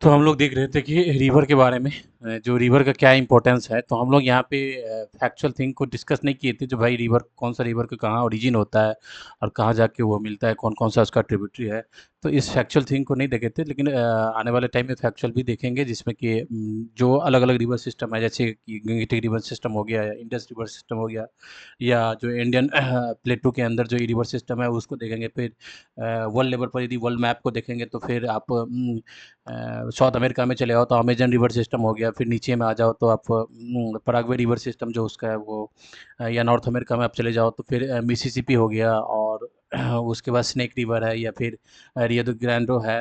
तो हम लोग देख रहे थे कि रिवर के बारे में जो रिवर का क्या इम्पोर्टेंस है। तो हम लोग यहाँ पे फैक्चुअल थिंग को डिस्कस नहीं किए थे, जो भाई रिवर कौन सा रिवर का कहाँ ओरिजिन होता है और कहाँ जाके वो मिलता है, कौन कौन सा उसका ट्रिब्यूटरी है। तो इस फैक्चुअल थिंग को नहीं देखे थे, लेकिन आने वाले टाइम में फैक्चुअल भी देखेंगे, जिसमें कि जो अलग अलग रिवर सिस्टम है, जैसे कि गंगेटिक रिवर सिस्टम हो गया या इंडस रिवर सिस्टम हो गया, या जो इंडियन प्लेटू के अंदर जो रिवर सिस्टम है उसको देखेंगे। फिर वर्ल्ड लेवल पर यदि वर्ल्ड मैप को देखेंगे तो फिर आप साउथ अमेरिका में चले जाओ तो अमेजन रिवर सिस्टम हो गया। फिर नीचे में आ जाओ तो आप पराग्वे रिवर सिस्टम जो उसका है वो, या नॉर्थ अमेरिका में आप चले जाओ तो फिर मिसिसिपी हो गया, और उसके बाद स्नेक रिवर है, या फिर रियो द ग्रैंडो है।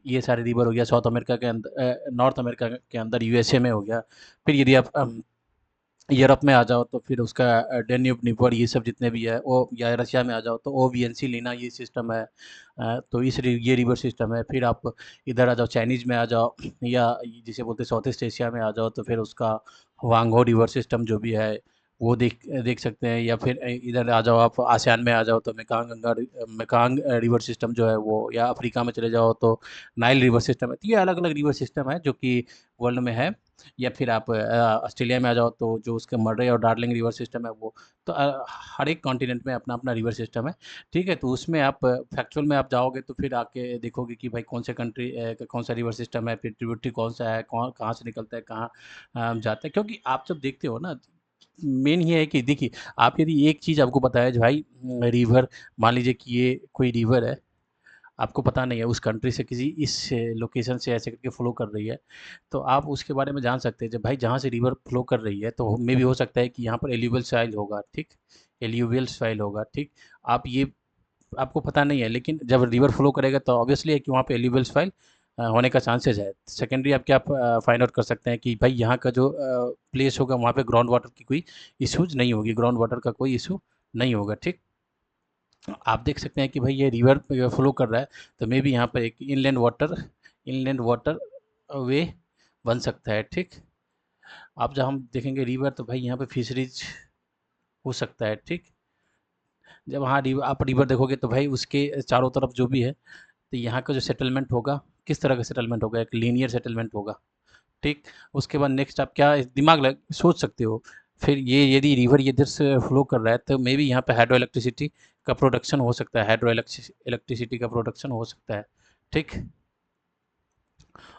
ये सारे रिवर हो गया साउथ अमेरिका के अंदर, नॉर्थ अमेरिका के अंदर यूएसए में हो गया। फिर यदि आप यूरोप में आ जाओ तो फिर उसका डेन्यूब निपर ये सब जितने भी है वो, या रशिया में आ जाओ तो ओ वी एन सी लीना ये सिस्टम है। तो ये रिवर सिस्टम है। फिर आप इधर आ जाओ चाइनीज में आ जाओ, या जिसे बोलते हैं साउथ ईस्ट एशिया में आ जाओ तो फिर उसका वांगहो रिवर सिस्टम जो भी है वो देख देख सकते हैं। या फिर इधर आ जाओ आप आसियान में आ जाओ तो मेकांग रिवर सिस्टम जो है वो, या अफ्रीका में चले जाओ तो नाइल रिवर सिस्टम है। तो ये अलग अलग रिवर सिस्टम है जो कि वर्ल्ड में है। या फिर आप ऑस्ट्रेलिया में आ जाओ तो जो उसके मर्रे और डार्लिंग रिवर सिस्टम है वो। तो हर एक कॉन्टिनेंट में अपना अपना रिवर सिस्टम है। ठीक है, तो उसमें आप फैक्चुअल में आप जाओगे तो फिर आके देखोगे कि भाई कौन से कंट्री कौन सा रिवर सिस्टम है, फिर ट्रिब्यूटरी कौन सा है, कौन कहाँ से निकलता है, कहाँ जाता है। क्योंकि आप जब देखते हो ना, मेन ये है कि देखिए, आप यदि एक चीज़ आपको पता है जो भाई रिवर, मान लीजिए कि ये कोई रिवर है, आपको पता नहीं है उस कंट्री से किसी इस लोकेशन से ऐसे करके फ्लो कर रही है, तो आप उसके बारे में जान सकते हैं जब भाई जहाँ से रिवर फ्लो कर रही है तो मे भी हो सकता है कि यहाँ पर एल्यूवियल सॉइल होगा। ठीक, एल्यूवियल सॉइल होगा। ठीक, आप ये आपको पता नहीं है, लेकिन जब रिवर फ्लो करेगा तो ऑब्वियसली है कि वहाँ पे एल्यूवियल सॉइल होने का चांसेस है। सेकेंडरी आप क्या फाइंड आउट कर सकते हैं कि भाई यहाँ का जो प्लेस होगा वहाँ पे ग्राउंड वाटर की कोई इशूज नहीं होगी, ग्राउंड वाटर का कोई इशू नहीं होगा। ठीक, आप देख सकते हैं कि भाई ये रिवर फ्लो कर रहा है, तो मे बी यहाँ पर एक इनलैंड वाटर वे बन सकता है। ठीक, आप जब हम देखेंगे रिवर तो भाई यहाँ पे फिशरीज हो सकता है। ठीक, जब हाँ रिवर आप रिवर देखोगे तो भाई उसके चारों तरफ जो भी है, तो यहाँ का जो सेटलमेंट होगा, किस तरह का सेटलमेंट होगा, एक लीनियर सेटलमेंट होगा। ठीक, उसके बाद नेक्स्ट आप क्या दिमाग लग सोच सकते हो, फिर ये यदि रिवर ये इधर से फ्लो कर रहा है तो मे बी यहाँ पे हाइड्रो इलेक्ट्रिसिटी का प्रोडक्शन हो सकता है, हाइड्रो इलेक्ट्रिसिटी का प्रोडक्शन हो सकता है। ठीक,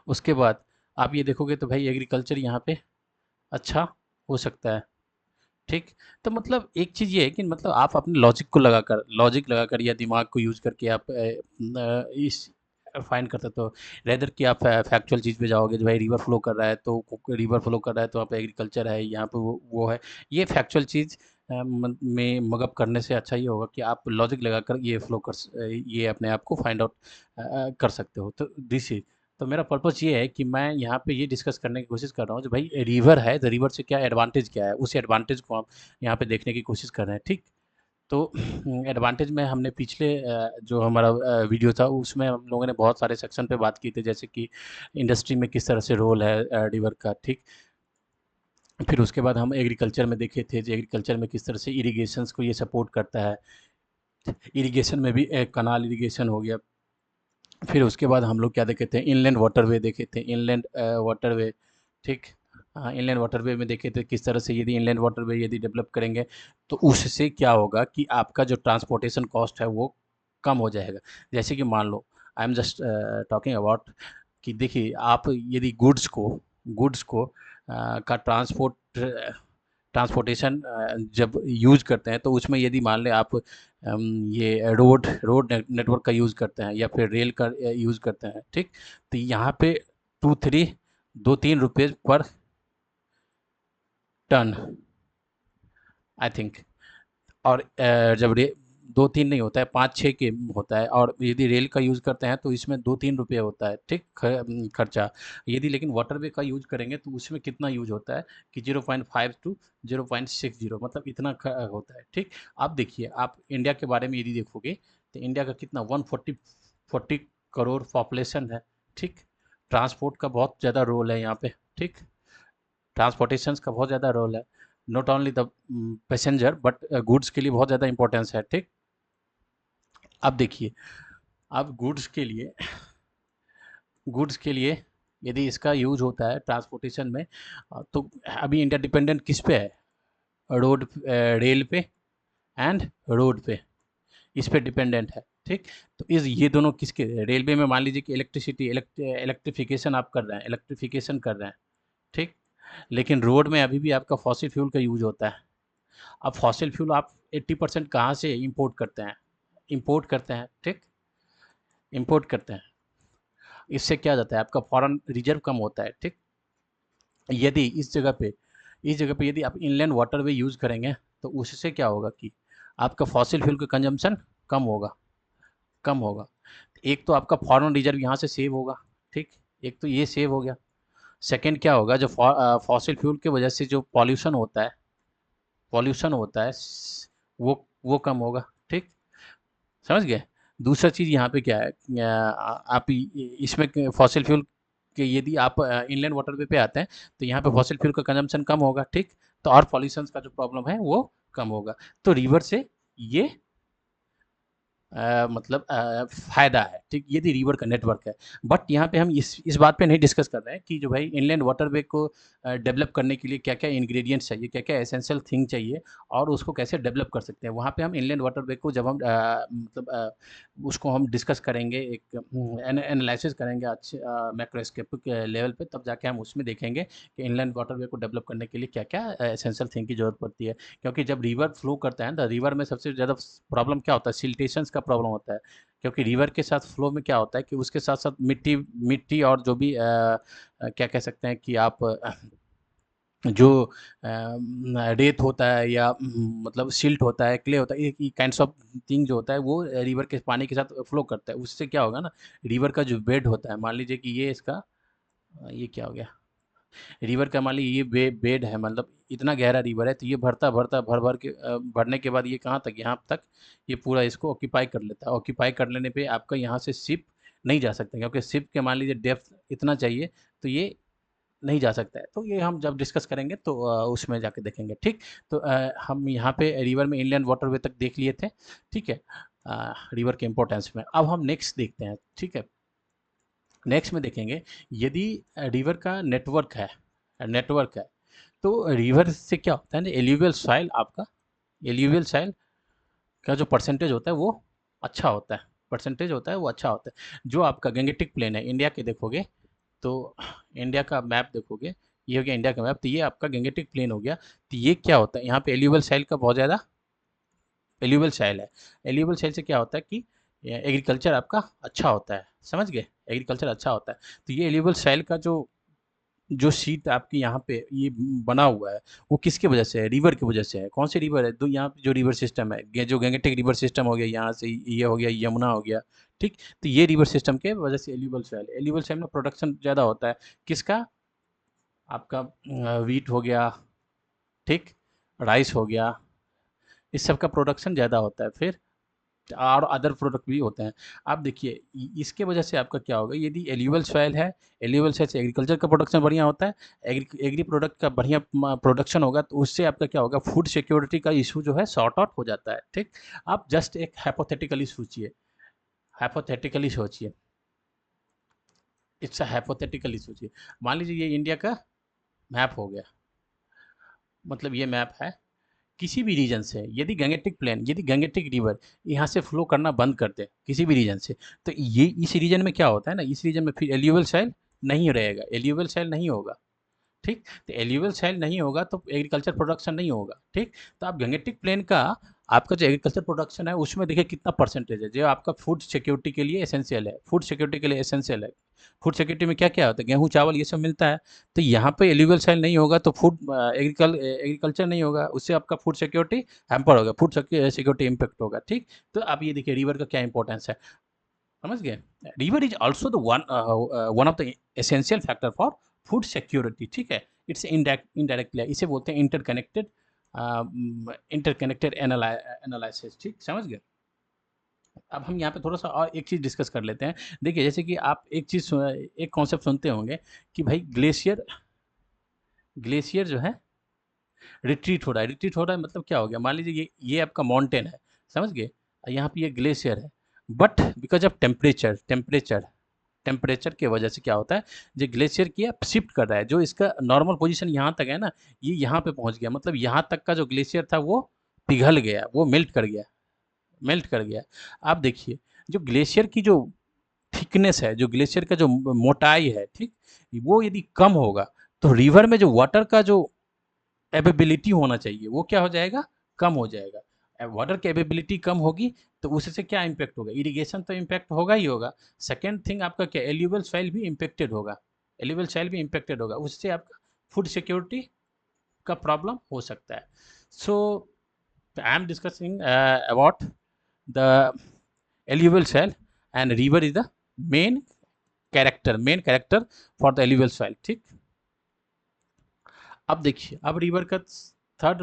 उसके बाद आप ये देखोगे तो भाई एग्रीकल्चर यहाँ पे अच्छा हो सकता है। ठीक, तो मतलब एक चीज़ ये है कि मतलब आप अपने लॉजिक लगाकर या दिमाग को यूज़ करके आप इस फाइंड कर सकते हो, रेदर कि आप फैक्चुअल चीज़ पे जाओगे जो भाई रिवर फ्लो कर रहा है तो रिवर फ्लो कर रहा है तो वहाँ पे एग्रीकल्चर है, यहाँ पे वो है। ये फैक्चुअल चीज़ में मगअप करने से अच्छा ये होगा कि आप लॉजिक लगाकर ये अपने आप को फाइंड आउट कर सकते हो। तो दिस इज, तो मेरा पर्पस ये है कि मैं यहाँ पे ये डिस्कस करने की कोशिश कर रहा हूँ जो भाई रिवर है तो रिवर से क्या एडवांटेज क्या है, उस एडवांटेज को हम यहाँ पे देखने की कोशिश कर रहे हैं। ठीक, तो एडवांटेज में हमने पिछले जो हमारा वीडियो था उसमें हम लोगों ने बहुत सारे सेक्शन पे बात की थी, जैसे कि इंडस्ट्री में किस तरह से रोल है रिवर का। ठीक, फिर उसके बाद हम एग्रीकल्चर में देखे थे जो एग्रीकल्चर में किस तरह से इरिगेशंस को ये सपोर्ट करता है। इरिगेशन में भी एक कनाल इरिगेशन हो गया। फिर उसके बाद हम लोग क्या देखे थे, इनलैंड वाटरवे देखे थे, इनलैंड वाटरवे। ठीक, हाँ, इनलैंड वाटरवे में देखे थे किस तरह से यदि इनलैंड वाटरवे यदि डेवलप करेंगे तो उससे क्या होगा कि आपका जो ट्रांसपोर्टेशन कॉस्ट है वो कम हो जाएगा। जैसे कि मान लो, I am just talking about कि देखिए, आप यदि गुड्स को का ट्रांसपोर्टेशन जब यूज़ करते हैं तो उसमें यदि मान लें आप ये रोड नेटवर्क का यूज़ करते हैं या फिर रेल का यूज़ करते हैं। ठीक, तो यहाँ पे टू थ्री 2-3 रुपये पर टन, आई थिंक। और जब रे 2-3 नहीं होता है, 5-6 के होता है, और यदि रेल का यूज़ करते हैं तो इसमें 2-3 रुपये होता है। ठीक, खर्चा। यदि लेकिन वाटरवे का यूज़ करेंगे तो उसमें कितना यूज होता है कि 0.5 टू 0.60, मतलब इतना होता है। ठीक, आप देखिए, आप इंडिया के बारे में यदि देखोगे तो इंडिया का कितना 140 करोड़ पॉपुलेशन है। ठीक, ट्रांसपोर्ट का बहुत ज़्यादा रोल है यहाँ पे। ठीक, ट्रांसपोर्टेशन का बहुत ज़्यादा रोल है, not only the passenger but goods के लिए बहुत ज़्यादा इंपॉर्टेंस है। ठीक, अब देखिए, अब गुड्स के लिए गुड्स के लिए यदि इसका यूज होता है ट्रांसपोर्टेशन में, तो अभी इंडिया डिपेंडेंट किस पे है? रोड, रेल पे एंड रोड पे, इस पे डिपेंडेंट है। ठीक, तो इस ये दोनों किसके, रेलवे में मान लीजिए कि इलेक्ट्रिसिटी, इलेक्ट्रिफिकेशन आप कर रहे हैं, इलेक्ट्रिफिकेशन कर रहे हैं। ठीक, लेकिन रोड में अभी भी आपका फॉसिल फ्यूल का यूज होता है। अब फॉसिल फ्यूल आप 80% कहाँ से इंपोर्ट करते हैं? इंपोर्ट करते हैं। ठीक, इंपोर्ट करते हैं। इससे क्या हो जाता है, आपका फॉरेन रिजर्व कम होता है। ठीक, यदि इस जगह पे यदि आप इनलैंड वाटरवे यूज़ करेंगे, तो उससे क्या होगा कि आपका फॉसिल फ्यूल का कंजम्पशन कम होगा, कम होगा। एक तो आपका फॉरेन रिजर्व यहाँ से सेव होगा। ठीक, एक तो ये सेव हो गया। सेकंड क्या होगा, जो फॉसिल फ्यूल की वजह से जो पॉल्यूशन होता है वो कम होगा। ठीक, समझ गए? दूसरा चीज़ यहाँ पे क्या है, आप इसमें फॉसिल फ्यूल के यदि आप इनलैंड वाटरवे पे आते हैं, तो यहाँ पे फॉसिल फ्यूल का कंजम्पशन कम होगा। ठीक, तो और पॉल्यूशन का जो प्रॉब्लम है वो कम होगा। तो रिवर से ये मतलब फ़ायदा है। ठीक, ये भी रिवर का नेटवर्क है। बट यहाँ पे हम इस बात पे नहीं डिस्कस कर रहे हैं कि जो भाई इनलैंड वाटरवे को डेवलप करने के लिए क्या-क्या इंग्रेडिएंट्स चाहिए, क्या-क्या एसेंशियल थिंग चाहिए और उसको कैसे डेवलप कर सकते हैं। वहाँ पे हम इनलैंड वाटरवे को जब हम मतलब उसको हम डिस्कस करेंगे, एक एनालिसिस करेंगे अच्छे मैक्रोस्कोपिक लेवल पे, तब जाके हम उसमें देखेंगे कि इनलैंड वाटरवे को डेवलप करने के लिए क्या-क्या एसेंशियल थिंग की ज़रूरत पड़ती है। क्योंकि जब रिवर फ्लो करता है ना, तो रिवर में सबसे ज़्यादा प्रॉब्लम क्या होता है, सिल्टेशंस का प्रॉब्लम होता है। क्योंकि रिवर के साथ फ्लो में क्या होता है कि उसके साथ साथ मिट्टी मिट्टी और जो भी क्या कह सकते हैं कि आप जो रेत होता है या मतलब सिल्ट होता है, क्ले होता है, ये काइंड्स ऑफ थिंग जो होता है वो रिवर के पानी के साथ फ्लो करता है। उससे क्या होगा ना, रिवर का जो बेड होता है, मान लीजिए कि ये इसका ये क्या हो गया, रिवर का मान लीजिए ये बेड है, मतलब इतना गहरा रिवर है, तो ये भरता भरता भर भर के भरने के बाद ये कहाँ तक, यहाँ तक ये पूरा इसको ऑक्यूपाई कर लेता है। ऑक्यूपाई कर लेने पे आपका यहाँ से शिप नहीं जा सकता, क्योंकि शिप के मान लीजिए डेप्थ इतना चाहिए, तो ये नहीं जा सकता है। तो ये हम जब डिस्कस करेंगे तो उसमें जाके देखेंगे। ठीक, तो हम यहाँ पे रिवर में इनलैंड वाटरवे तक देख लिए थे। ठीक है, रिवर के इंपॉर्टेंस में अब हम नेक्स्ट देखते हैं। ठीक है, नेक्स्ट में देखेंगे यदि रिवर का नेटवर्क है, तो रिवर से क्या होता है ना, एल्यूवियल सॉइल आपका, एल्यूवियल सॉइल का जो परसेंटेज होता है वो अच्छा होता है, परसेंटेज होता है वो अच्छा होता है। जो आपका गंगेटिक प्लेन है इंडिया के देखोगे, तो इंडिया का मैप देखोगे, ये हो गया इंडिया का मैप, तो ये आपका गंगेटिक प्लेन हो गया। तो ये क्या होता है, यहाँ पे एल्यूवियल सॉइल का बहुत ज़्यादा एल्यूवियल सॉइल है। एल्यूवियल सॉइल से क्या होता है कि एग्रीकल्चर आपका अच्छा होता है। समझ गए, एग्रीकल्चर अच्छा होता है। तो ये एल्यूवियल सॉइल का जो जो शीट आपकी यहाँ पे ये बना हुआ है, वो किसकी वजह से है, रिवर की वजह से है। कौन सी रिवर है, तो यहाँ पे जो रिवर सिस्टम है, जो गंगेटिक रिवर सिस्टम हो गया, यहाँ से ये हो गया, यमुना हो गया। ठीक, तो ये रिवर सिस्टम के वजह से एल्यूवियल सॉइल में प्रोडक्शन ज़्यादा होता है। किसका, आपका वीट हो गया, ठीक, राइस हो गया, इस सब का प्रोडक्शन ज़्यादा होता है। फिर और अदर प्रोडक्ट भी होते हैं। आप देखिए इसके वजह से आपका क्या होगा, यदि एल्यूवियल सॉइल है, एल्यूवियल सॉइल से एग्रीकल्चर का प्रोडक्शन बढ़िया होता है, एग्री प्रोडक्ट का बढ़िया प्रोडक्शन होगा, तो उससे आपका क्या होगा, फूड सिक्योरिटी का इशू जो है सॉर्ट आउट हो जाता है। ठीक, आप जस्ट एक हाइपोथेटिकली सोचिए, हाइपोथेटिकली सोचिए, इट्स हाइपोथेटिकली सोचिए। मान लीजिए ये इंडिया का मैप हो गया, मतलब ये मैप है, किसी भी रीजन से यदि गंगेटिक रिवर यहाँ से फ्लो करना बंद कर दे किसी भी रीजन से, तो ये इस रीजन में क्या होता है ना, इस रीजन में फिर एल्यूवियल सॉइल नहीं रहेगा, एल्यूवियल सॉइल नहीं होगा। ठीक, तो एल्यूवियल सॉइल नहीं होगा तो एग्रीकल्चर प्रोडक्शन नहीं होगा। ठीक, तो आप गंगेटिक प्लेन का आपका जो एग्रीकल्चर प्रोडक्शन है उसमें देखिए कितना परसेंटेज है जो आपका फूड सिक्योरिटी के लिए एसेंशियल है, फूड सिक्योरिटी के लिए एसेंशियल है। फूड सिक्योरिटी में क्या क्या होता है, गेहूँ चावल ये सब मिलता है। तो यहाँ पे एल्यूवियल सॉइल नहीं होगा तो फूड एग्रीकल्चर नहीं होगा, उससे आपका फूड सिक्योरिटी हैम्पर होगा, फूड सिक्योरिटी इम्पैक्ट होगा। ठीक, तो आप ये देखिए रिवर का क्या इंपॉर्टेंस है, समझ गए। River is also the one of the essential factor for food security. ठीक है, इट्स इनडायरेक्टली इसे बोलते हैं इंटरकनेक्टेड एनालिसिस। ठीक, समझ गए। अब हम यहाँ पे थोड़ा सा और एक चीज़ डिस्कस कर लेते हैं। देखिए जैसे कि आप एक कॉन्सेप्ट सुनते होंगे कि भाई ग्लेशियर ग्लेशियर जो है रिट्रीट हो रहा है, मतलब क्या हो गया, मान लीजिए ये आपका माउंटेन है, समझ गए, यहाँ पे ये ग्लेशियर है, but because of temperature temperature की वजह से क्या होता है, जो ग्लेशियर की शिफ्ट कर रहा है, जो इसका नॉर्मल पोजीशन यहाँ तक है ना, ये यहाँ पे पहुँच गया, मतलब यहाँ तक का जो ग्लेशियर था वो पिघल गया, वो मेल्ट कर गया। आप देखिए जो ग्लेशियर की जो थिकनेस है, जो ग्लेशियर का जो मोटाई है, ठीक, वो यदि कम होगा तो रिवर में जो वाटर का जो एबिलिटी होना चाहिए वो क्या हो जाएगा, कम हो जाएगा। वाटर की एबिलिटी कम होगी तो उससे क्या इम्पैक्ट होगा, इरिगेशन तो इम्पैक्ट होगा ही होगा। सेकेंड थिंग आपका क्या, एल्यूवियल सॉइल भी इम्पेक्टेड होगा, एल्यूवियल सॉइल भी इम्पेक्टेड होगा, उससे आपका फूड सिक्योरिटी का प्रॉब्लम हो सकता है। So I am discussing about the alluvial soil and river is the main main character for the alluvial soil, ठीक। अब देखिए, अब रिवर का थर्ड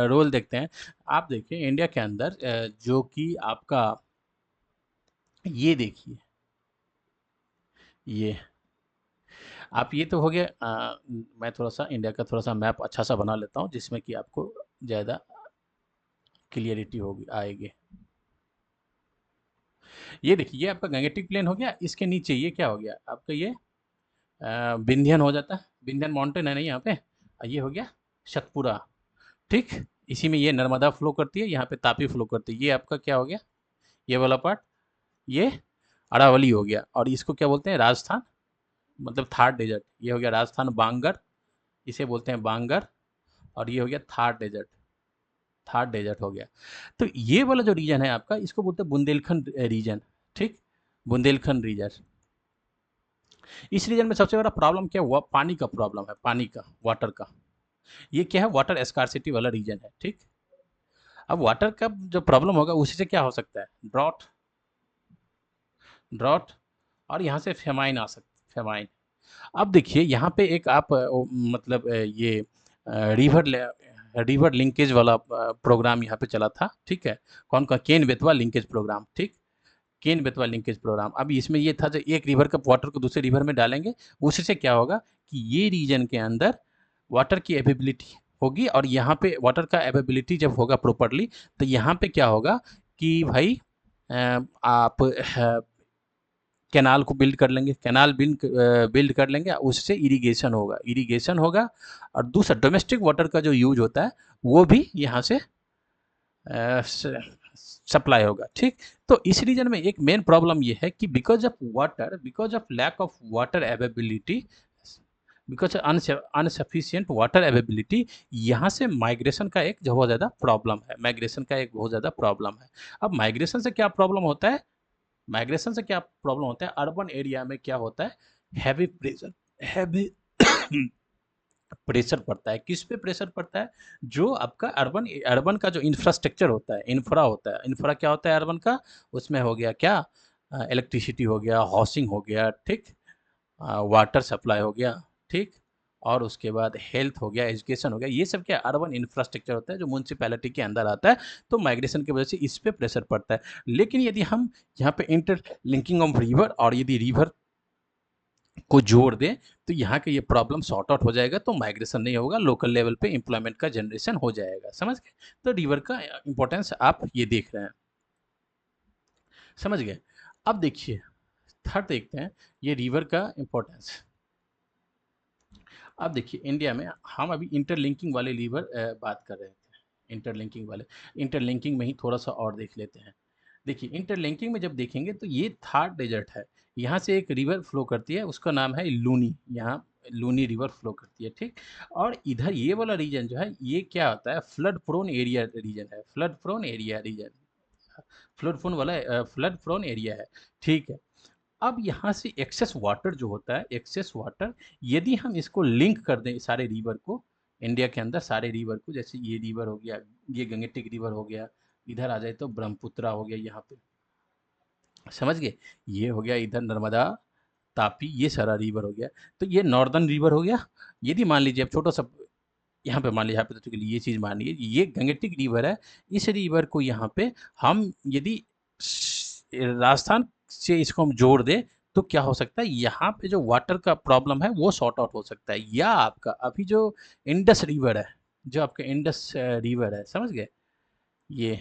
रोल देखते हैं। आप देखिए इंडिया के अंदर जो कि आपका ये देखिए, ये आप ये तो हो गया, मैं थोड़ा सा इंडिया का थोड़ा सा मैप अच्छा सा बना लेता हूँ जिसमें कि आपको ज़्यादा क्लियरिटी होगी आएगी। ये देखिए, ये आपका गंगेटिक प्लेन हो गया, इसके नीचे ये क्या हो गया आपका, ये विंध्यन हो जाता है, विंध्यन माउंटेन है नहीं यहाँ पे, ये हो गया सतपुरा, ठीक। इसी में ये नर्मदा फ्लो करती है, यहाँ पे तापी फ्लो करती है, ये आपका क्या हो गया, ये वाला पार्ट, ये अरावली हो गया, और इसको क्या बोलते हैं, राजस्थान, मतलब थार डेजर्ट, ये हो गया राजस्थान बांगर, इसे बोलते हैं बांगर, और ये हो गया थार डेजर्ट, थार डेजर्ट हो गया। तो ये वाला जो रीजन है आपका, इसको बोलते हैं बुंदेलखंड रीजन, ठीक, बुंदेलखंड रीजन। इस रीजन में सबसे बड़ा प्रॉब्लम क्या हुआ, पानी का प्रॉब्लम है, पानी का, वाटर का। ये क्या है, वाटर स्कार्सिटी वाला रीजन है, ठीक। अब वाटर का जो प्रॉब्लम होगा उसी से क्या हो सकता है, ड्रॉट, ड्रॉट, और यहाँ से फेमाइन आ सकता, फेमाइन। अब देखिए यहाँ पे एक आप मतलब ये रिवर रिवर लिंकेज वाला प्रोग्राम यहाँ पे चला था, ठीक है, कौन का, केन बेतवा लिंकेज प्रोग्राम, ठीक, केन बेतवा लिंकेज प्रोग्राम। अब इसमें ये था जो एक रिवर का वाटर को दूसरे रिवर में डालेंगे, उससे क्या होगा कि ये रीजन के अंदर वाटर की अवेबिलिटी होगी, और यहाँ पे वाटर का अवेबिलिटी जब होगा प्रॉपरली, तो यहाँ पे क्या होगा कि भाई आप कैनाल को बिल्ड कर लेंगे, कैनाल बिल्ड कर लेंगे, उससे इरिगेशन होगा, इरिगेशन होगा, और दूसरा डोमेस्टिक वाटर का जो यूज होता है वो भी यहाँ से सप्लाई होगा, ठीक। तो इस रीजन में एक मेन प्रॉब्लम ये है कि because of water, because of lack of water availability, because insufficient water availability, यहाँ से माइग्रेशन का एक बहुत ज़्यादा प्रॉब्लम है, माइग्रेशन का एक बहुत ज़्यादा प्रॉब्लम है। अब माइग्रेशन से क्या प्रॉब्लम होता है, माइग्रेशन से क्या प्रॉब्लम होता है, अर्बन एरिया में क्या होता है, हैवी प्रेशर, हैवी प्रेशर पड़ता है, किस पे प्रेशर पड़ता है, जो आपका अर्बन, अर्बन का जो इंफ्रास्ट्रक्चर होता है, इंफ्रा होता है, इंफ्रा क्या होता है अर्बन का, उसमें हो गया क्या, इलेक्ट्रिसिटी हो गया, हाउसिंग हो गया, ठीक, वाटर सप्लाई हो गया, ठीक, और उसके बाद हेल्थ हो गया, एजुकेशन हो गया, ये सब क्या अर्बन इंफ्रास्ट्रक्चर होता है जो म्यूनसिपैलिटी के अंदर आता है, तो माइग्रेशन की वजह से इस पे प्रेशर पड़ता है। लेकिन यदि हम यहाँ पे इंटर लिंकिंग ऑफ रिवर, और यदि रिवर को जोड़ दें तो यहाँ का ये प्रॉब्लम सॉर्ट आउट हो जाएगा, तो माइग्रेशन नहीं होगा, लोकल लेवल पे एम्प्लॉयमेंट का जनरेशन हो जाएगा, समझ गए। तो रिवर का इंपॉर्टेंस आप ये देख रहे हैं, समझ गए। अब देखिए थर्ड देखते हैं, ये रिवर का इंपॉर्टेंस। अब देखिए इंडिया में हम अभी इंटरलिंकिंग वाले रिवर बात कर रहे थे, इंटरलिंकिंग वाले, इंटरलिंकिंग में ही थोड़ा सा और देख लेते हैं। देखिए इंटरलिंकिंग में जब देखेंगे तो ये थार डेजर्ट है, यहाँ से एक रिवर फ्लो करती है, उसका नाम है लूनी, यहाँ लूनी रिवर फ्लो करती है, ठीक। और इधर ये वाला रीजन जो है, ये क्या होता है, फ्लड प्रोन एरिया रीजन है, flood prone area region, flood prone वाला फ्लड प्रोन एरिया है, ठीक है। अब यहाँ से एक्सेस वाटर जो होता है, एक्सेस वाटर, यदि हम इसको लिंक कर दें सारे रिवर को, इंडिया के अंदर सारे रिवर को, जैसे ये रिवर हो गया, ये गंगेटिक रिवर हो गया, इधर आ जाए तो ब्रह्मपुत्रा हो गया यहाँ पे, समझ गए, ये हो गया इधर नर्मदा, तापी, ये सारा रिवर हो गया, तो ये नॉर्दर्न रिवर हो गया। यदि मान लीजिए अब छोटा सा यहाँ पे मान लीजिए, यहाँ पे तो ये चीज़ मान लीजिए ये गंगेटिक रिवर है, इस रिवर को यहाँ पे हम यदि राजस्थान से इसको हम जोड़ दें तो क्या हो सकता है, यहाँ पे जो वाटर का प्रॉब्लम है वो सॉर्ट आउट हो सकता है। या आपका अभी जो इंडस रिवर है, जो आपका इंडस रिवर है, समझ गए, ये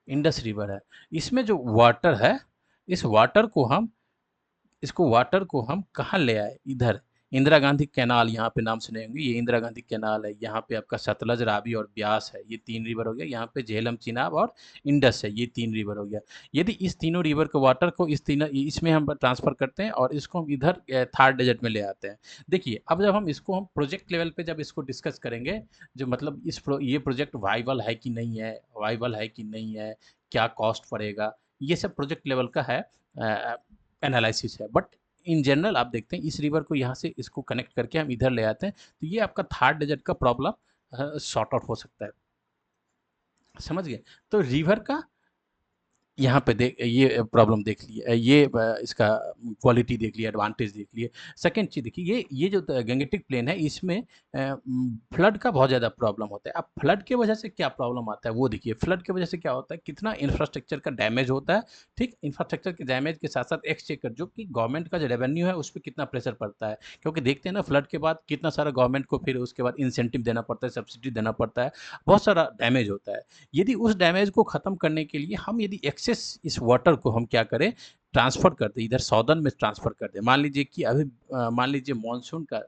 इंडस रिवर है, इसमें जो वाटर है, इस वाटर को हम इसको वाटर को हम कहाँ ले आए, इधर इंदिरा गांधी कैनाल, यहाँ पे नाम सुने होंगे, ये इंदिरा गांधी कैनाल है। यहाँ पे आपका सतलज, रावी और ब्यास है, ये 3 रिवर हो गया। यहाँ पे झेलम, चिनाब और इंडस है, ये 3 रिवर हो गया। यदि इस तीनों रिवर के वाटर को इस तीनों इसमें हम ट्रांसफर करते हैं और इसको हम इधर थर्ड डेजर्ट में ले आते हैं। देखिए अब जब हम इसको हम प्रोजेक्ट लेवल पे जब इसको डिस्कस करेंगे, जो मतलब ये प्रोजेक्ट वाइबल है कि नहीं है, वाइबल है कि नहीं है, क्या कॉस्ट पड़ेगा, ये सब प्रोजेक्ट लेवल का है एनालिसिस है। बट इन जनरल आप देखते हैं इस रिवर को यहाँ से इसको कनेक्ट करके हम इधर ले आते हैं, तो ये आपका थर्ड डेजर्ट का प्रॉब्लम सॉर्ट आउट हो सकता है। समझ गए? तो रिवर का यहाँ पे देख, ये प्रॉब्लम देख लिए, ये इसका क्वालिटी देख लिया, एडवांटेज देख लिए। सेकंड चीज़ देखिए, ये जो गंगेटिक प्लेन है, इसमें फ्लड का बहुत ज़्यादा प्रॉब्लम होता है। अब फ्लड की वजह से क्या प्रॉब्लम आता है वो देखिए। फ्लड की वजह से क्या होता है, कितना इंफ्रास्ट्रक्चर का डैमेज होता है। ठीक, इंफ्रास्ट्रक्चर के डैमेज के साथ साथ एक्सचेकर, जो कि गवर्नमेंट का जो रेवेन्यू है उस पर कितना प्रेशर पड़ता है, क्योंकि देखते हैं ना फ्लड के बाद कितना सारा गवर्नमेंट को फिर उसके बाद इंसेंटिव देना पड़ता है, सब्सिडी देना पड़ता है, बहुत सारा डैमेज होता है। यदि उस डैमेज को ख़त्म करने के लिए हम यदि एक्सेस इस वाटर को हम क्या करें, ट्रांसफ़र कर दें, इधर सॉदर्न में ट्रांसफ़र कर दें। मान लीजिए कि अभी मान लीजिए मानसून का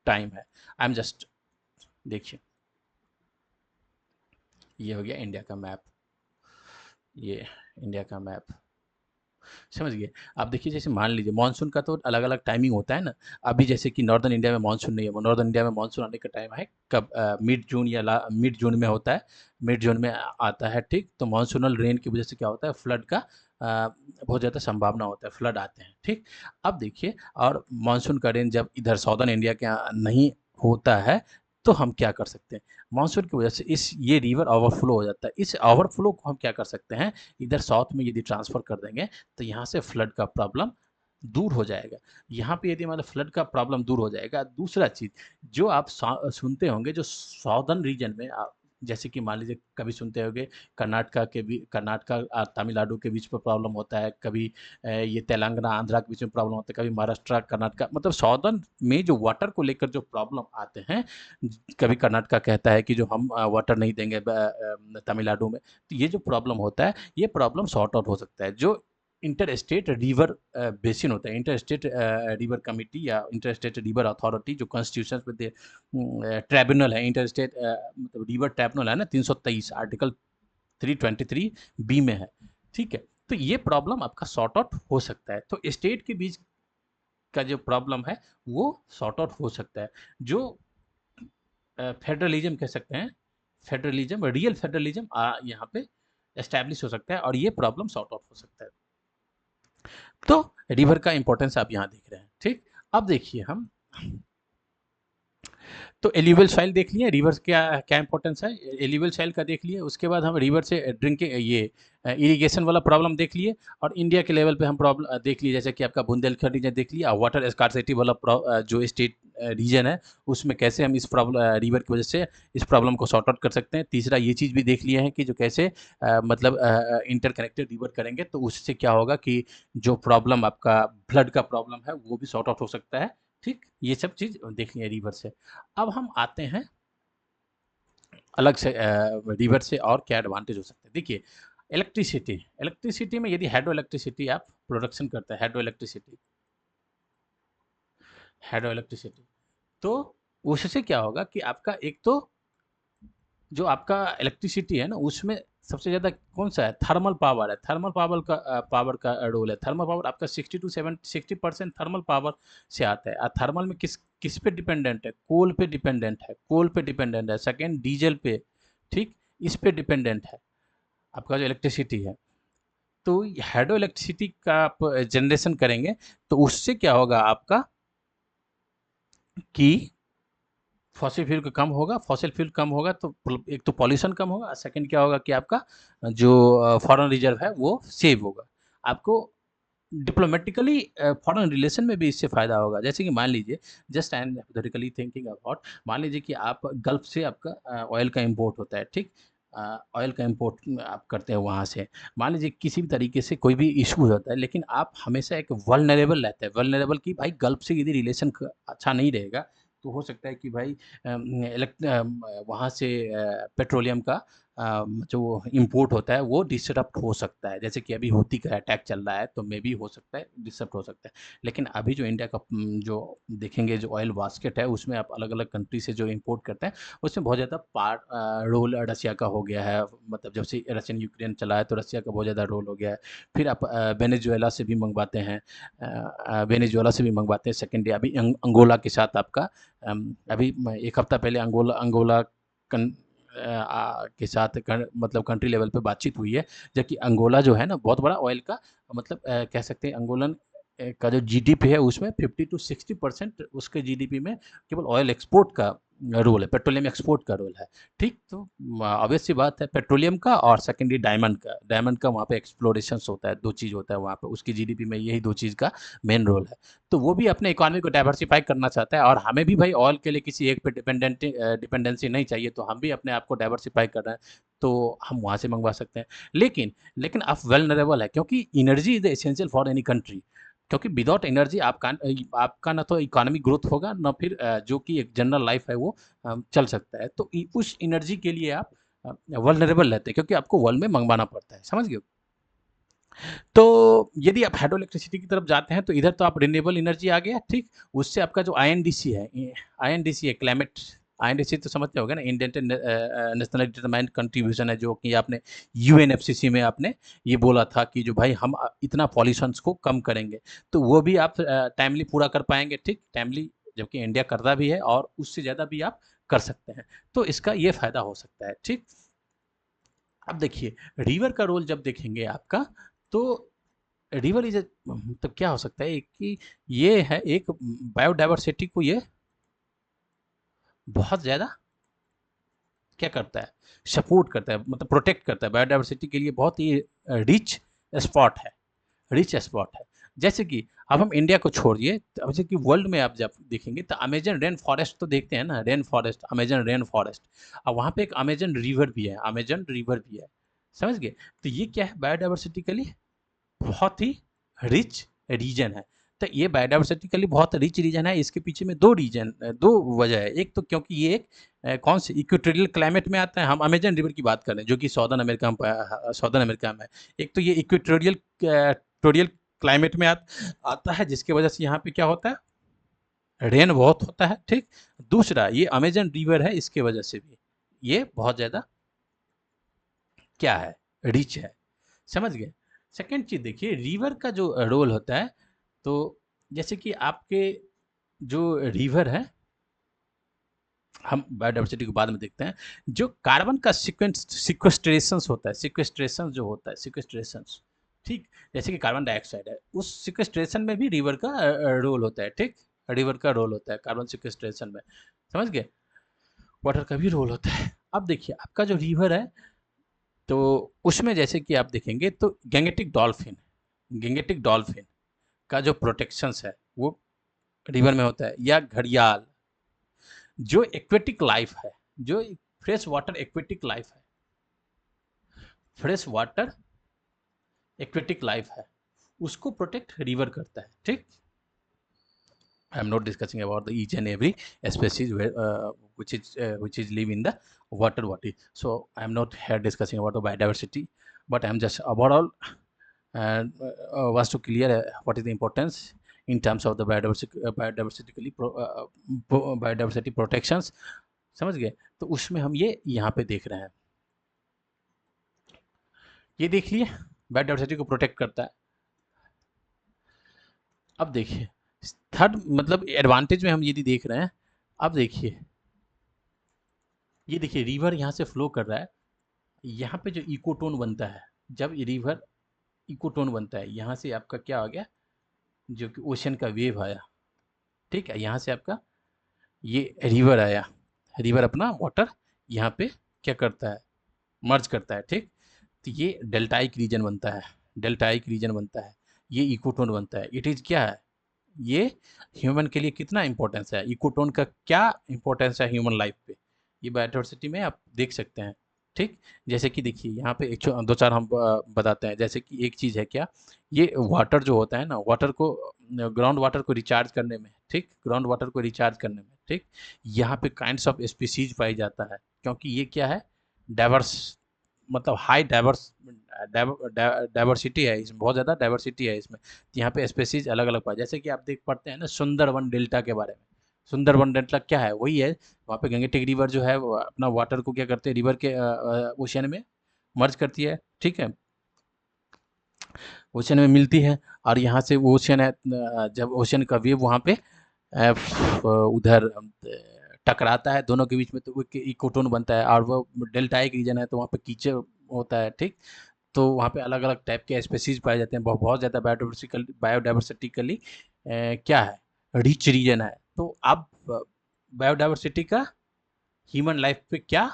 टाइम है। आई एम जस्ट, देखिए ये हो गया इंडिया का मैप, ये इंडिया का मैप, समझ गए? आप देखिए जैसे मान लीजिए मानसून का तो अलग अलग टाइमिंग होता है ना। अभी जैसे कि नॉर्दर्न इंडिया में मानसून नहीं है, नॉर्दर्न इंडिया में मानसून आने का टाइम है कब, मिड जून या मिड जून में होता है, मिड जून में आता है। ठीक, तो मानसूनल रेन की वजह से क्या होता है, फ्लड का बहुत ज़्यादा संभावना होता है, फ्लड आते हैं। ठीक, अब देखिए, और मानसून का रेन जब इधर सॉदर्न इंडिया के यहाँ नहीं होता है, तो हम क्या कर सकते हैं, मानसून की वजह से ये रिवर ओवरफ्लो हो जाता है। इस ओवरफ्लो को हम क्या कर सकते हैं, इधर साउथ में यदि ट्रांसफ़र कर देंगे, तो यहाँ से फ्लड का प्रॉब्लम दूर हो जाएगा। यहाँ पे यदि मतलब फ्लड का प्रॉब्लम दूर हो जाएगा। दूसरा चीज़, जो आप सुनते होंगे, जो साउदर्न रीजन में जैसे कि मान लीजिए कभी सुनते होंगे कर्नाटका तमिलनाडु के बीच में प्रॉब्लम होता है, कभी ये तेलंगाना आंध्रा के बीच में प्रॉब्लम होता है, कभी महाराष्ट्र कर्नाटका, मतलब साउदर्न में जो वाटर को लेकर जो प्रॉब्लम आते हैं, कभी कर्नाटका कहता है कि जो हम वाटर नहीं देंगे तमिलनाडु में, तो ये जो प्रॉब्लम होता है, ये प्रॉब्लम सॉर्ट आउट हो सकता है। जो इंटर स्टेट रिवर बेसिन होता है, इंटर स्टेट रिवर कमिटी या इंटर स्टेट रिवर अथॉरिटी, जो कॉन्स्टिट्यूशन में ट्राइब्यूनल है, इंटर स्टेट मतलब रिवर ट्राइब्यूनल है ना, 323 आर्टिकल 323 बी में है। ठीक है, तो ये प्रॉब्लम आपका सॉर्ट आउट हो सकता है। तो स्टेट के बीच का जो प्रॉब्लम है वो सॉर्ट आउट हो सकता है। जो फेडरलिज्म कह सकते हैं, फेडरलिज्म, रियल फेडरलिज्म यहाँ पे एस्टैब्लिश हो सकता है और ये प्रॉब्लम सॉर्ट आउट हो सकता है। तो रिवर का इंपॉर्टेंस आप यहाँ देख रहे हैं। ठीक, अब देखिए हम, तो एल्यूवियल साइल देख लिए, रिवर क्या क्या इंपॉर्टेंस है, एल्यूवियल साइल का देख लिए। उसके बाद हम रिवर से ड्रिंकिंग, ये इरिगेशन वाला प्रॉब्लम देख लिए। और इंडिया के लेवल पे हम प्रॉब्लम देख लिए, जैसे कि आपका बुंदेलखंड रीजन देख लिया, वाटर स्कार्सिटी वाला जो स्टेट रीजन है, उसमें कैसे हम इस प्रॉब्लम रिवर की वजह से इस प्रॉब्लम को सॉर्ट आउट कर सकते हैं। तीसरा ये चीज़ भी देख लिए हैं कि जो कैसे मतलब इंटरकनेक्टेड रिवर करेंगे तो उससे क्या होगा कि जो प्रॉब्लम आपका फ्लड का प्रॉब्लम है वो भी सॉर्ट आउट हो सकता है। ठीक, ये सब चीज़ देख लिया रिवर से। अब हम आते हैं अलग से रिवर से और क्या एडवांटेज हो सकते हैं। देखिए इलेक्ट्रिसिटी, इलेक्ट्रिसिटी में यदि हाइड्रो इलेक्ट्रिसिटी आप प्रोडक्शन करते हैं, हाइड्रो इलेक्ट्रिसिटी, हाइड्रो इलेक्ट्रिसिटी, तो उससे क्या होगा कि आपका एक तो जो आपका इलेक्ट्रिसिटी है ना, उसमें सबसे ज़्यादा कौन सा है, थर्मल पावर है। थर्मल पावर का रोल है। थर्मल पावर आपका 60% थर्मल पावर से आता है। और थर्मल में किस किस पे डिपेंडेंट है, कोल पे डिपेंडेंट है, कोल पे डिपेंडेंट है। सेकेंड डीजल पे, ठीक, इस पे डिपेंडेंट है आपका जो इलेक्ट्रिसिटी है। तो हाइड्रो इलेक्ट्रिसिटी का आप जनरेशन करेंगे तो उससे क्या होगा आपका कि फॉसिल फ्यूल का कम होगा, फॉसिल फ्यूल कम होगा तो एक तो पॉल्यूशन कम होगा, सेकंड क्या होगा कि आपका जो फॉरेन रिजर्व है वो सेव होगा। आपको डिप्लोमेटिकली फॉरेन रिलेशन में भी इससे फ़ायदा होगा। जैसे कि मान लीजिए, just I am hypothetically thinking about, मान लीजिए कि आप गल्फ से आपका ऑयल का इंपोर्ट होता है। ठीक, ऑयल का इंपोर्ट आप करते हैं वहाँ से। मान लीजिए किसी भी तरीके से कोई भी इशू होता है, लेकिन आप हमेशा एक वल्नरेबल रहते हैं, वल्नरेबल कि भाई गल्फ से यदि रिलेशन अच्छा नहीं रहेगा तो हो सकता है कि भाई वहाँ से पेट्रोलियम का जो इम्पोर्ट होता है वो डिसरप्ट हो सकता है। जैसे कि अभी हूती का अटैक चल रहा है तो मे बी हो सकता है डिसरप्ट हो सकता है। लेकिन अभी जो इंडिया का जो देखेंगे जो ऑयल बास्केट है उसमें आप अलग-अलग कंट्री से जो इम्पोर्ट करते हैं उसमें बहुत ज़्यादा रोल रसिया का हो गया है। मतलब जब से रशियन यूक्रेन चला है तो रसिया का बहुत ज़्यादा रोल हो गया है। फिर आप वेनेजुएला से भी मंगवाते हैं, वेनेजुएला से भी मंगवाते हैं सेकेंडरी। अभी अंगोला के साथ आपका अभी एक हफ्ता पहले अंगोला अंगोला के साथ मतलब कंट्री लेवल पे बातचीत हुई है। जबकि अंगोला जो है ना बहुत बड़ा ऑयल का मतलब कह सकते हैं अंगोलन का जो जीडीपी है उसमें 50 टू 60% उसके जीडीपी में केवल ऑयल एक्सपोर्ट का रोल है, पेट्रोलियम एक्सपोर्ट का रोल है। ठीक, तो ऑब्वियस सी बात है पेट्रोलियम का और सेकेंडरी डायमंड का वहाँ पे एक्सप्लोरेशन होता है, दो चीज़ होता है वहाँ पे, उसकी जीडीपी में यही दो चीज़ का मेन रोल है। तो वो भी अपने इकोनॉमी को डाइवर्सिफाई करना चाहता है और हमें भी भाई ऑयल के लिए किसी एक पे डिपेंडेंसी नहीं चाहिए, तो हम भी अपने आप को डाइवर्सिफाई कर रहे हैं तो हम वहाँ से मंगवा सकते हैं। लेकिन आप वेलनरेबल है क्योंकि energy is the essential for any country. क्योंकि विदाउट एनर्जी आपका ना तो इकोनॉमी ग्रोथ होगा ना फिर जो कि एक जनरल लाइफ है वो चल सकता है। तो उस एनर्जी के लिए आप वल्नरेबल रहते हैं क्योंकि आपको वर्ल्ड में मंगवाना पड़ता है, समझ गए। तो यदि आप हाइड्रो इलेक्ट्रिसिटी की तरफ जाते हैं तो इधर तो आप रिन्यूएबल एनर्जी आ गया, ठीक। उससे आपका जो आईएनडीसी है क्लाइमेट, आईएनडीसी तो समझते होगा ना, इंडियन नेशनल डिटरमाइंड कंट्रीब्यूशन है, जो कि आपने यूएनएफसीसी में आपने ये बोला था कि जो भाई हम इतना पॉल्यूशंस को कम करेंगे, तो वो भी आप टाइमली पूरा कर पाएंगे, ठीक, टाइमली, जबकि इंडिया करता भी है और उससे ज़्यादा भी आप कर सकते हैं। तो इसका ये फायदा हो सकता है, ठीक। अब देखिए रिवर का रोल जब देखेंगे आपका, तो रिवर इज तो क्या हो सकता है कि ये है एक बायोडाइवर्सिटी को ये बहुत ज़्यादा क्या करता है, सपोर्ट करता है, मतलब प्रोटेक्ट करता है, बायोडाइवर्सिटी के लिए बहुत ही रिच स्पॉट है, रिच स्पॉट है। जैसे कि अब हम इंडिया को छोड़िए, जैसे कि वर्ल्ड में आप जब देखेंगे तो अमेजन रेन फॉरेस्ट तो देखते हैं ना, rain forest, Amazon rain forest, अब वहाँ पे एक अमेजन रिवर भी है, अमेजन रिवर भी है, समझ गए। तो ये क्या है, बायोडाइवर्सिटी के लिए बहुत ही रिच रीजन है। तो ये बायोडाइवर्सिटी के लिए बहुत रिच रीजन है। इसके पीछे में दो वजह है। एक तो क्योंकि ये एक कौन सी इक्वेटोरियल क्लाइमेट में आता है, हम अमेजन रिवर की बात कर रहे हैं जो कि साउदर्न अमेरिका में। एक तो ये इक्वेटोरियल टोरियल क्लाइमेट में आता है, जिसकी वजह से यहाँ पे क्या होता है, रेन बहुत होता है, ठीक। दूसरा ये अमेजन रिवर है, इसके वजह से भी ये बहुत ज़्यादा क्या है, रिच है, समझ गए। सेकेंड चीज़ देखिए रिवर का जो रोल होता है, तो जैसे कि आपके जो रिवर है, हम बायोडाइवर्सिटी को बाद में देखते हैं, जो कार्बन का सिक्वेस्ट्रेशन होता है, सिक्वेस्ट्रेशन जो होता है, सिक्वेस्ट्रेशन, ठीक, जैसे कि कार्बन डाइऑक्साइड है, उस सिक्वेस्ट्रेशन में भी रिवर का रोल होता है, ठीक, रिवर का रोल होता है कार्बन सिक्वेस्ट्रेशन में, समझ गए। वाटर का भी रोल होता है। अब देखिए आपका जो रिवर है, तो उसमें जैसे कि आप देखेंगे तो गेंगेटिक डॉल्फिन का जो प्रोटेक्शंस है वो रिवर में होता है, या घड़ियाल, जो एक्वेटिक लाइफ है, जो फ्रेश वाटर एक्वेटिक लाइफ है, फ्रेश वाटर एक्वेटिक लाइफ है, उसको प्रोटेक्ट रिवर करता है, ठीक। I am not discussing about the each and every species which is live in the water body. So I am not here discussing about the biodiversity, but I am just overall and was to clear what is the importance in terms of the biodiversity protections, समझ गए। तो उसमें हम ये यहाँ पे देख रहे हैं, ये देख लिए बायोडाइवर्सिटी को प्रोटेक्ट करता है। अब देखिए थर्ड मतलब एडवांटेज में हम यदि देख रहे हैं, अब देखिए ये देखिए रिवर यहाँ से फ्लो कर रहा है, यहाँ पे जो इकोटोन बनता है, जब ये रिवर इकोटोन बनता है, यहाँ से आपका क्या आ गया, जो कि ओशन का वेव आया, ठीक है, यहाँ से आपका ये रिवर आया, रिवर अपना वाटर यहाँ पे क्या करता है, मर्ज करता है, ठीक। तो ये डेल्टाइक रीजन बनता है, डेल्टाइक रीजन बनता है, ये इकोटोन बनता है। इट इज़ क्या है, ये ह्यूमन के लिए कितना इंपॉर्टेंस है, इकोटोन का क्या इंपॉर्टेंस है ह्यूमन लाइफ पे, ये बायोडाइवर्सिटी में आप देख सकते हैं, ठीक। जैसे कि देखिए यहाँ पे एक दो चार हम बताते हैं, जैसे कि एक चीज़ है क्या, ये वाटर जो होता है ना, वाटर को ग्राउंड वाटर को रिचार्ज करने में, ठीक, ग्राउंड वाटर को रिचार्ज करने में, ठीक, यहाँ पे काइंड्स ऑफ स्पीसीज पाई जाता है, क्योंकि ये क्या है, डाइवर्स मतलब हाई डाइवर्सिटी है इसमें, बहुत ज़्यादा डाइवर्सिटी है इसमें। तो यहाँ पे स्पेसीज अलग अलग पाए, जैसे कि आप देख पाते हैं ना सुंदरवन डेल्टा के बारे में। सुंदरवन डेल्टा क्या है, वही है, वहाँ पे गंगेटिक रिवर जो है वो अपना वाटर को क्या करते हैं, रिवर के ओशियन में मर्ज करती है, ठीक है, ओशियन में मिलती है। और यहाँ से वो ओशियन है, जब ओशियन का वेव वहाँ पे उधर टकराता है दोनों के बीच में, तो वो इकोटोन बनता है, और वो डेल्टाइक रीजन है तो वहाँ पे कीचड़ होता है, ठीक। तो वहाँ पे अलग अलग टाइप के स्पेसीज पाए जाते हैं, बहुत ज़्यादा बायोडाइवर्सिटिकली क्या है, रिच रीजन है। तो अब बायोडाइवर्सिटी का ह्यूमन लाइफ पे क्या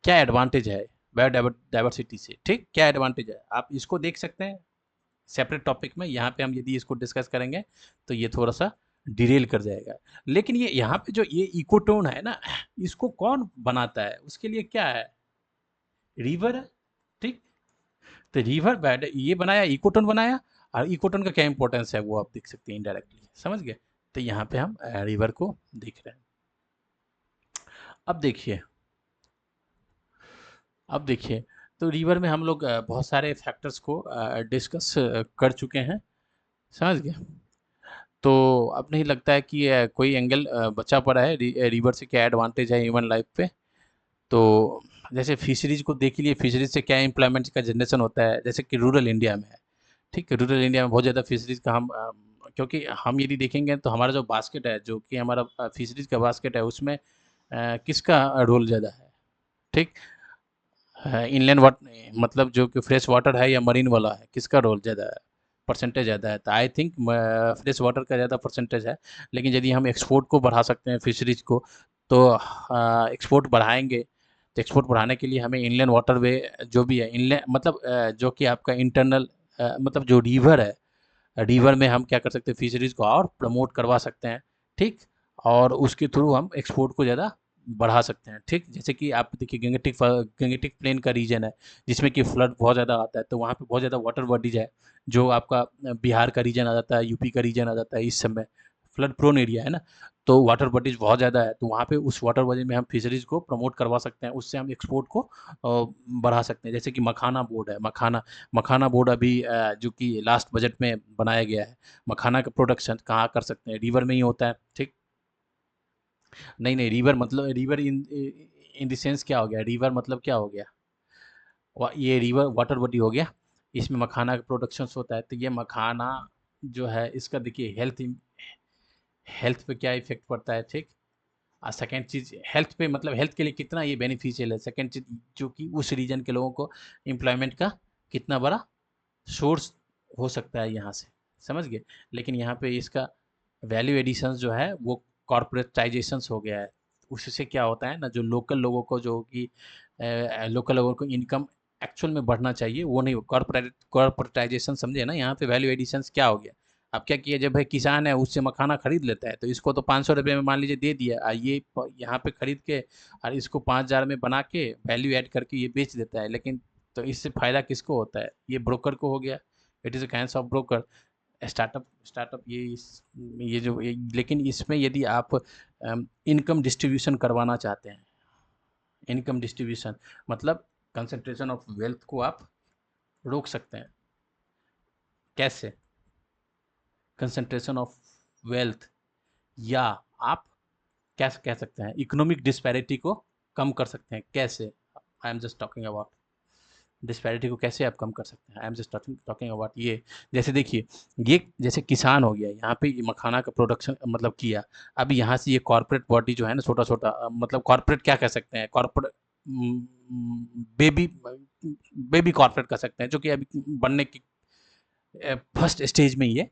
क्या एडवांटेज है, बायोडाइवर्सिटी से, ठीक, क्या एडवांटेज है, आप इसको देख सकते हैं सेपरेट टॉपिक में। यहाँ पे हम यदि इसको डिस्कस करेंगे तो ये थोड़ा सा डिरेल कर जाएगा। लेकिन ये यहाँ पे जो ये इकोटोन है ना, इसको कौन बनाता है, उसके लिए क्या है, रिवर है, ठीक। तो रिवर बैड ये बनाया, इकोटोन बनाया, और इकोटोन का क्या इंपॉर्टेंस है वो आप देख सकते हैं इनडायरेक्टली, समझ गए। तो यहाँ पे हम रिवर को देख रहे हैं। अब देखिए, अब देखिए, तो रिवर में हम लोग बहुत सारे फैक्टर्स को डिस्कस कर चुके हैं, समझ गए। तो अब नहीं लगता है कि कोई एंगल बचा पड़ा है, रिवर से क्या एडवांटेज है ह्यूमन लाइफ पे। तो जैसे फिशरीज को देख लिए, फिशरीज से क्या एम्प्लॉयमेंट का जनरेशन होता है, जैसे कि रूरल इंडिया में है, ठीक है, रूरल इंडिया में बहुत ज़्यादा फिशरीज का हम क्योंकि हम यदि देखेंगे तो हमारा जो बास्केट है, जो कि हमारा फिशरीज का बास्केट है, उसमें किसका रोल ज़्यादा है, ठीक। इनलैंड वाट मतलब जो कि फ्रेश वाटर है या मरीन वाला है, किसका रोल ज़्यादा है, परसेंटेज ज़्यादा है। तो आई थिंक फ्रेश वाटर का ज़्यादा परसेंटेज है। लेकिन यदि हम एक्सपोर्ट को बढ़ा सकते हैं फिशरीज को, तो एक्सपोर्ट बढ़ाएंगे, तो एक्सपोर्ट बढ़ाने के लिए हमें इनलैंड वाटर वे जो भी है, इनलैंड मतलब जो कि आपका इंटरनल मतलब जो रिवर है, रिवर में हम क्या कर सकते हैं, फिशरीज को और प्रमोट करवा सकते हैं, ठीक। और उसके थ्रू हम एक्सपोर्ट को ज़्यादा बढ़ा सकते हैं, ठीक। जैसे कि आप देखिए गंगेटिक प्लेन का रीजन है, जिसमें कि फ्लड बहुत ज़्यादा आता है, तो वहाँ पे बहुत ज़्यादा वाटर बॉडीज है, जो आपका बिहार का रीजन आ जाता है, यूपी का रीजन आ जाता है, इस समय फ्लड प्रोन एरिया है ना। तो वाटर बॉडीज बहुत ज़्यादा है, तो वहाँ पे उस वाटर बॉडी में हम फिशरीज को प्रमोट करवा सकते हैं, उससे हम एक्सपोर्ट को बढ़ा सकते हैं। जैसे कि मखाना बोर्ड है, मखाना बोर्ड अभी जो कि लास्ट बजट में बनाया गया है। मखाना का प्रोडक्शन कहाँ कर सकते हैं, रिवर में ही होता है, ठीक। नहीं नहीं, रिवर मतलब river in in the sense क्या हो गया, रिवर मतलब क्या हो गया, ये रिवर वाटर बॉडी हो गया, इसमें मखाना का प्रोडक्शन होता है। तो ये मखाना जो है, इसका देखिए हेल्थ पे क्या इफेक्ट पड़ता है, ठीक। और सेकेंड चीज़, हेल्थ पे मतलब हेल्थ के लिए कितना ये बेनिफिशियल है, सेकेंड चीज़ जो कि उस रीजन के लोगों को एम्प्लॉयमेंट का कितना बड़ा सोर्स हो सकता है यहाँ से, समझ गए। लेकिन यहाँ पे इसका वैल्यू एडिशन जो है वो कॉर्पोरेटाइजेशन हो गया है। उससे क्या होता है ना, जो लोकल लोगों को, जो कि लोकल लोगों को इनकम एक्चुअल में बढ़ना चाहिए, वो नहीं, कॉर्पोरेटाइजेशन समझे ना। यहाँ पे वैल्यू एडिशन क्या हो गया, अब क्या किया, जब भाई किसान है उससे मखाना खरीद लेता है, तो इसको तो 500 रुपये में मान लीजिए दे दिया, और ये यहाँ पे खरीद के और इसको 5,000 में बना के वैल्यू ऐड करके ये बेच देता है। लेकिन तो इससे फ़ायदा किसको होता है, ये ब्रोकर को हो गया, it is a kind of broker. Startup startup ये जो लेकिन इसमें यदि आप इनकम डिस्ट्रीब्यूशन करवाना चाहते हैं, इनकम डिस्ट्रीब्यूशन मतलब कंसंट्रेशन ऑफ वेल्थ को आप रोक सकते हैं, कैसे, कंसंट्रेशन ऑफ वेल्थ, या आप कैसे कह सकते हैं इकोनॉमिक डिस्पैरिटी को कम कर सकते हैं, कैसे, आई am just talking about disparity को कैसे आप कम कर सकते हैं, आई एम जस्ट टॉकिंग अबाउट ये। जैसे देखिए, ये जैसे किसान हो गया, यहाँ पे ये मखाना का प्रोडक्शन मतलब किया, अब यहाँ से ये कॉर्पोरेट बॉडी जो है ना, छोटा छोटा मतलब कॉर्पोरेट क्या कह सकते हैं, कॉर्पोरेट बेबी बेबी कॉर्पोरेट कह सकते हैं, जो कि अभी बनने की फर्स्ट स्टेज में ही है।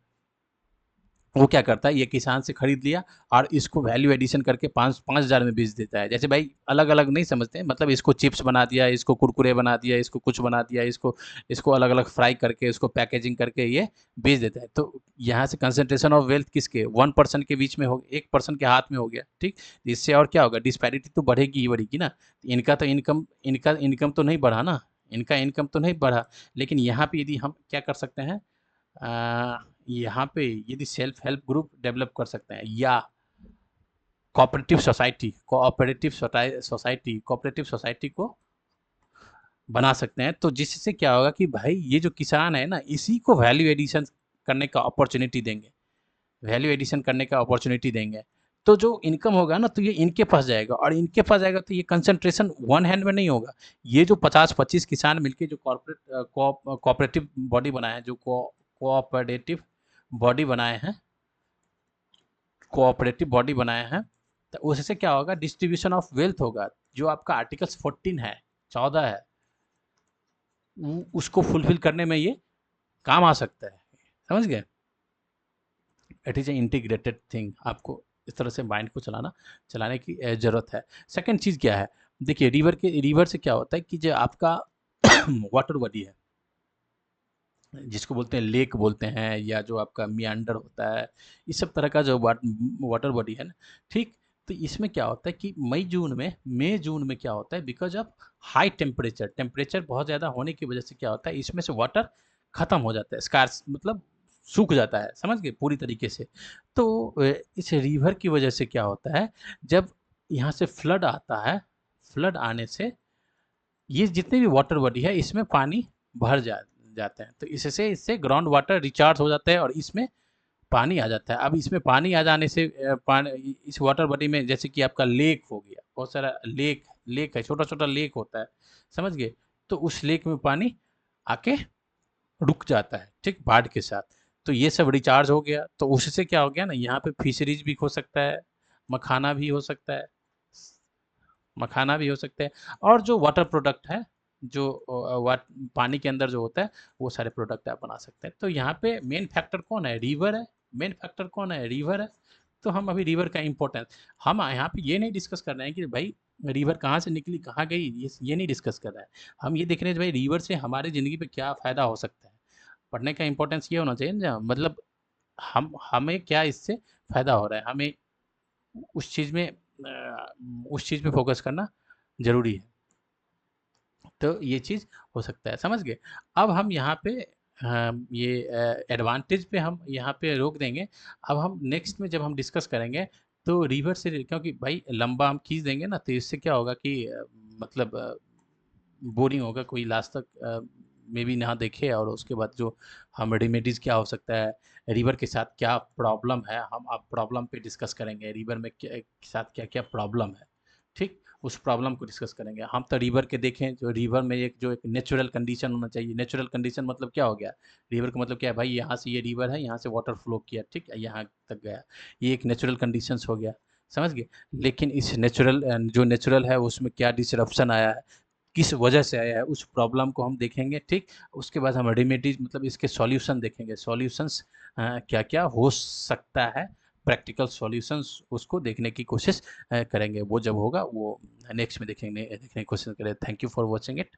वो क्या करता है, ये किसान से खरीद लिया और इसको वैल्यू एडिशन करके 5,000 में बेच देता है। जैसे भाई अलग अलग नहीं समझते हैं, मतलब इसको चिप्स बना दिया, इसको कुरकुरे बना दिया, इसको कुछ बना दिया, इसको इसको अलग अलग फ्राई करके, इसको पैकेजिंग करके ये बेच देता है। तो यहाँ से कंसंट्रेशन ऑफ वेल्थ किसके, 1% के बीच में हो, 1% के हाथ में हो गया, ठीक। इससे और क्या होगा, डिस्पैरिटी तो बढ़ेगी ही बढ़ेगी ना। इनका तो इनकम तो नहीं बढ़ा ना, इनका इनकम तो नहीं बढ़ा। लेकिन यहाँ पे यदि हम क्या कर सकते हैं, यहाँ पे यदि सेल्फ हेल्प ग्रुप डेवलप कर सकते हैं, या कोऑपरेटिव सोसाइटी को बना सकते हैं। तो जिससे क्या होगा कि भाई ये जो किसान है ना, इसी को वैल्यू एडिशन करने का अपॉर्चुनिटी देंगे, वैल्यू एडिशन करने का अपॉर्चुनिटी देंगे। तो जो इनकम होगा ना, तो ये इनके पास जाएगा, और इनके पास जाएगा तो ये कंसंट्रेशन वन हैंड में नहीं होगा। ये जो 50-25 किसान मिलके जो कोऑपरेटिव बॉडी बनाए हैं, जो कोऑपरेटिव बॉडी बनाए हैं, कोऑपरेटिव बॉडी बनाए हैं, तो उससे क्या होगा, डिस्ट्रीब्यूशन ऑफ वेल्थ होगा। जो आपका आर्टिकल्स 14 है, 14 है, उसको फुलफिल करने में ये काम आ सकता है। समझ गए? It is a integrated thing. आपको इस तरह से माइंड को चलाने की ज़रूरत है। सेकंड चीज़ क्या है, देखिए रिवर से क्या होता है कि जो आपका वाटर बॉडी है, जिसको बोलते हैं लेक बोलते हैं, या जो आपका मियांडर होता है, इस सब तरह का जो वाटर बॉडी है ना, ठीक। तो इसमें क्या होता है कि मई जून में क्या होता है, बिकॉज ऑफ हाई टेम्परेचर बहुत ज़्यादा होने की वजह से क्या होता है, इसमें से वाटर ख़त्म हो जाता है, स्कार्स मतलब सूख जाता है, समझ गए, पूरी तरीके से। तो इस रिवर की वजह से क्या होता है, जब यहाँ से फ्लड आता है, फ्लड आने से ये जितने भी वाटर बॉडी है, इसमें पानी भर जाते हैं। तो इससे ग्राउंड वाटर रिचार्ज हो जाता है और इसमें पानी आ जाता है। अब इसमें पानी आ जाने से पानी इस वाटर बॉडी में, जैसे कि आपका लेक हो गया, बहुत सारा लेक है, छोटा छोटा लेक होता है, समझ गए। तो उस लेक में पानी आके रुक जाता है, ठीक, बाढ़ के साथ। तो ये सब रिचार्ज हो गया, तो उससे क्या हो गया ना, यहाँ पे फिशरीज भी हो सकता है, मखाना भी हो सकता है, मखाना भी हो सकते हैं, और जो वाटर प्रोडक्ट है, जो पानी के अंदर जो होता है, वो सारे प्रोडक्ट आप बना सकते हैं। तो यहाँ पे मेन फैक्टर कौन है, रिवर है। मेन फैक्टर कौन है, रिवर है। तो हम अभी रिवर का इम्पोर्टेंस, हम यहाँ पे ये नहीं डिस्कस कर रहे हैं कि भाई रिवर कहाँ से निकली, कहाँ गई, ये नहीं डिस्कस कर रहे हैं। हम ये देख रहे हैं भाई रिवर से हमारी ज़िंदगी पे क्या फ़ायदा हो सकता है। पढ़ने का इम्पोर्टेंस ये होना चाहिए ना, मतलब हमें क्या इससे फ़ायदा हो रहा है, हमें उस चीज़ में फ़ोकस करना ज़रूरी है। तो ये चीज़ हो सकता है, समझ गए। अब हम यहाँ पे ये एडवांटेज पे हम यहाँ पे रोक देंगे। अब हम नेक्स्ट में जब हम डिस्कस करेंगे, तो रिवर से, क्योंकि भाई लंबा हम खींच देंगे ना, तो इससे क्या होगा कि मतलब बोरिंग होगा, कोई लास्ट तक मे बी ना देखे, और उसके बाद जो हम रेमेडीज़ क्या हो सकता है, रिवर के साथ क्या प्रॉब्लम है, हम अब प्रॉब्लम पे डिस्कस करेंगे, रिवर में क्या के साथ क्या क्या प्रॉब्लम है, ठीक। उस प्रॉब्लम को डिस्कस करेंगे हम। तो रिवर के देखें, जो रिवर में एक नेचुरल कंडीशन होना चाहिए। नेचुरल कंडीशन मतलब क्या हो गया, रिवर का मतलब क्या है भाई, यहाँ से ये रिवर है, यहाँ से वाटर फ्लो किया, ठीक है, यहाँ तक गया, ये एक नेचुरल कंडीशंस हो गया, समझ गए। लेकिन इस जो नेचुरल है, उसमें क्या डिसरप्शन आया है, किस वजह से आया है, उस प्रॉब्लम को हम देखेंगे, ठीक। उसके बाद हम रेमेडीज मतलब इसके सॉल्यूशन देखेंगे, सॉल्यूशंस क्या क्या हो सकता है, प्रैक्टिकल सॉल्यूशंस उसको देखने की कोशिश करेंगे। वो जब होगा, वो नेक्स्ट में देखने की कोशिश करें। Thank you for watching it.